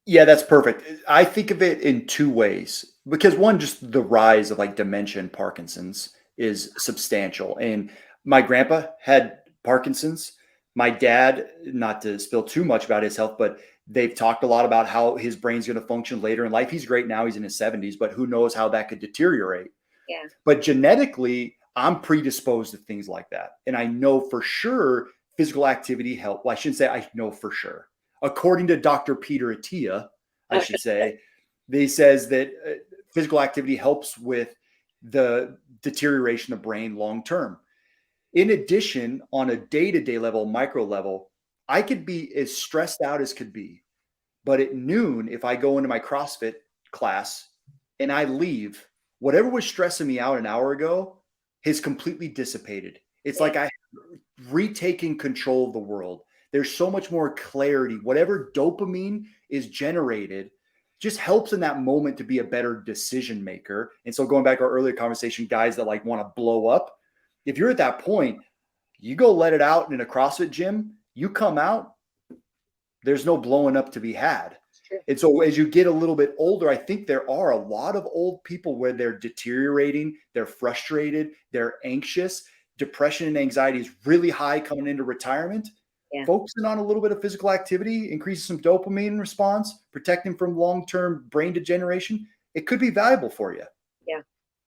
Yeah, that's perfect. I think of it in two ways because one, just the rise of like dementia and Parkinson's is substantial. And my grandpa had Parkinson's. My dad, not to spill too much about his health, but they've talked a lot about how his brain's going to function later in life. He's great now, he's in his 70s, but who knows how that could deteriorate. Yeah. But genetically, I'm predisposed to things like that. And I know for sure physical activity help. Well, I shouldn't say I know for sure. According to Dr. Peter Attia, I should say, he says that physical activity helps with the deterioration of brain long term. In addition, on a day-to-day level, micro level, I could be as stressed out as could be. But at noon, if I go into my CrossFit class and I leave, whatever was stressing me out an hour ago has completely dissipated. It's Yeah. like I retaking control of the world. There's so much more clarity. Whatever dopamine is generated just helps in that moment to be a better decision maker. And so going back to our earlier conversation, guys that like want to blow up, if you're at that point, you go let it out in a CrossFit gym, you come out, there's no blowing up to be had. True. And so as you get a little bit older, I think there are a lot of old people where they're deteriorating, they're frustrated, they're anxious. Depression and anxiety is really high coming into retirement. Yeah. Focusing on a little bit of physical activity, increases some dopamine response, protecting from long-term brain degeneration. It could be valuable for you. Yeah.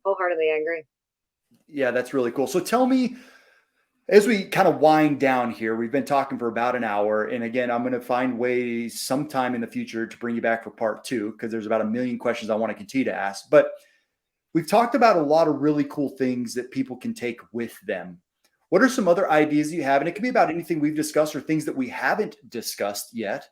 Wholeheartedly, I agree. Yeah, that's really cool. So tell me, as we kind of wind down here, we've been talking for about an hour. And again, I'm going to find ways sometime in the future to bring you back for part two, because there's about a million questions I want to continue to ask. But we've talked about a lot of really cool things that people can take with them. What are some other ideas you have? And it can be about anything we've discussed or things that we haven't discussed yet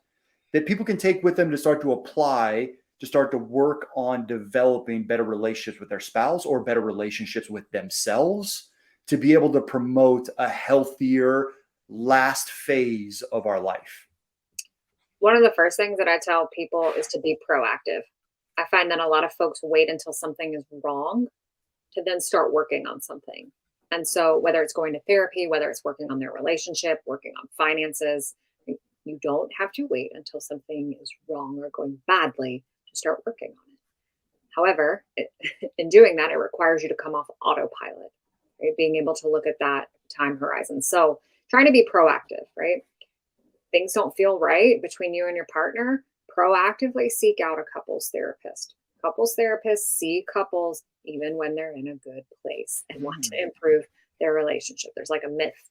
that people can take with them to start to apply, to start to work on developing better relationships with their spouse or better relationships with themselves, to be able to promote a healthier last phase of our life. One of the first things that I tell people is to be proactive. I find that a lot of folks wait until something is wrong to then start working on something. And so, whether it's going to therapy, whether it's working on their relationship, working on finances, you don't have to wait until something is wrong or going badly to start working on it. However, in doing that, it requires you to come off autopilot, right? Being able to look at that time horizon. So, trying to be proactive, right? Things don't feel right between you and your partner, proactively seek out a couples therapist. Couples therapists see couples even when they're in a good place and want to improve their relationship. There's like a myth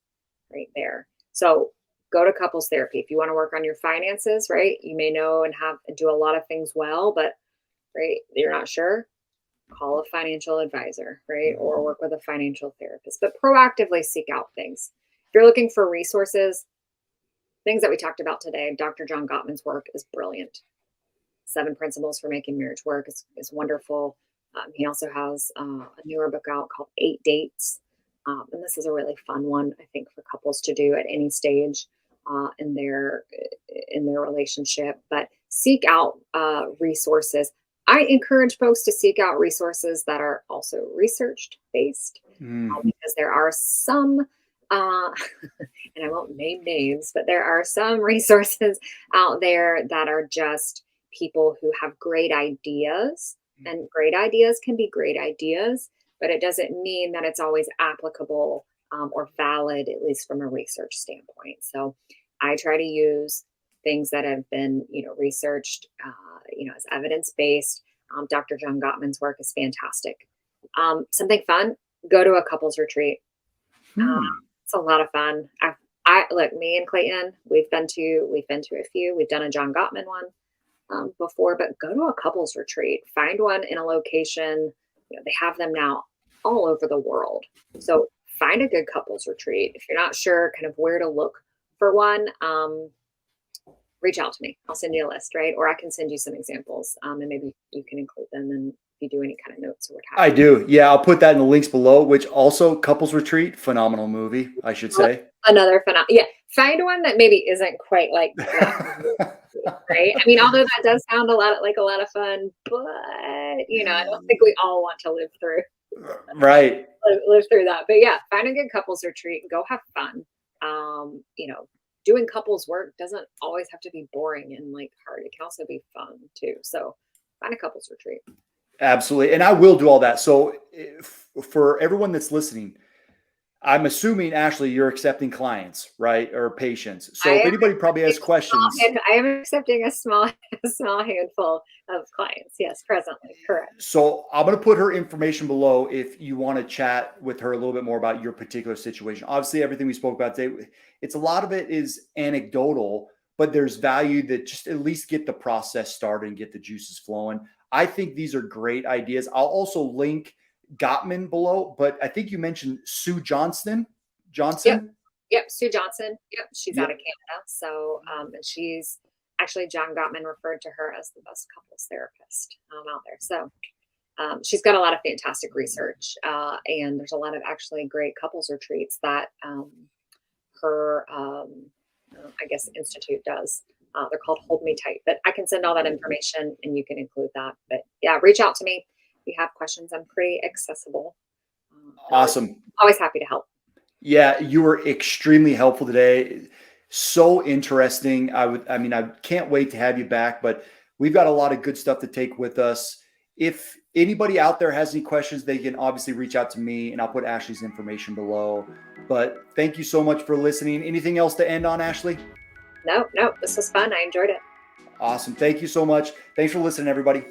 right there. So go to couples therapy. If you want to work on your finances, right? You may know and do a lot of things well, but right, you're not sure. Call a financial advisor, right? Or work with a financial therapist, but proactively seek out things. If you're looking for resources, things that we talked about today, Dr. John Gottman's work is brilliant. 7 Principles for Making Marriage Work is wonderful. He also has a newer book out called 8 Dates. And this is a really fun one, I think, for couples to do at any stage in their relationship. But seek out resources. I encourage folks to seek out resources that are also research based, because there are some and I won't name names, but there are some resources out there that are just people who have great ideas, and great ideas can be great ideas, but it doesn't mean that it's always applicable or valid, at least from a research standpoint. So I try to use things that have been, researched, as evidence-based. Dr. John Gottman's work is fantastic. Something fun, go to a couples retreat. It's a lot of fun. I look, me and Clayton, we've been to a few. We've done a John Gottman one before, but go to a couples retreat. Find one in a location. They have them now all over the world. So find a good couples retreat. If you're not sure kind of where to look for one, reach out to me. I'll send you a list, right? Or I can send you some examples, and maybe you can include them you do any kind of notes or what have I you. do. Yeah, I'll put that in the links below, which also Couples Retreat, phenomenal movie, I should say. Another phenomenal, yeah. Find one that maybe isn't quite like that, right? I mean, although that does sound like a lot of fun, but I don't think we all want to Right. live through that. But yeah, find a good couples retreat, go have fun. Doing couples work doesn't always have to be boring and like hard. It can also be fun too. So find a couples retreat. Absolutely. And I will do all that. So for everyone that's listening, I'm assuming, Ashley, you're accepting clients, right? Or patients. I So if am anybody probably has questions, I am accepting a small a small handful of clients. Yes, presently, correct. so I'm going to put her information below if you want to chat with her a little bit more about your particular situation. Obviously, everything we spoke about today, it's a lot of it is anecdotal, but there's value that just at least get the process started and get the juices flowing. I think these are great ideas. I'll also link Gottman below, but I think you mentioned Sue Johnston. Yep. Johnson. Yep, Sue Johnson. Yep, she's out of Yep. Canada. So, and she's actually John Gottman referred to her as the best couples therapist out there. So, she's got a lot of fantastic research, and there's a lot of actually great couples retreats that her, I guess, institute does. They're called Hold Me Tight, but I can send all that information and you can include that. But yeah, reach out to me if you have questions. I'm pretty accessible. Awesome. Always happy to help. Yeah, you were extremely helpful today. So interesting. I can't wait to have you back, but we've got a lot of good stuff to take with us. If anybody out there has any questions, they can obviously reach out to me and I'll put Ashley's information below. But thank you so much for listening. Anything else to end on, Ashley? No, this was fun. I enjoyed it. Awesome. Thank you so much. Thanks for listening, everybody.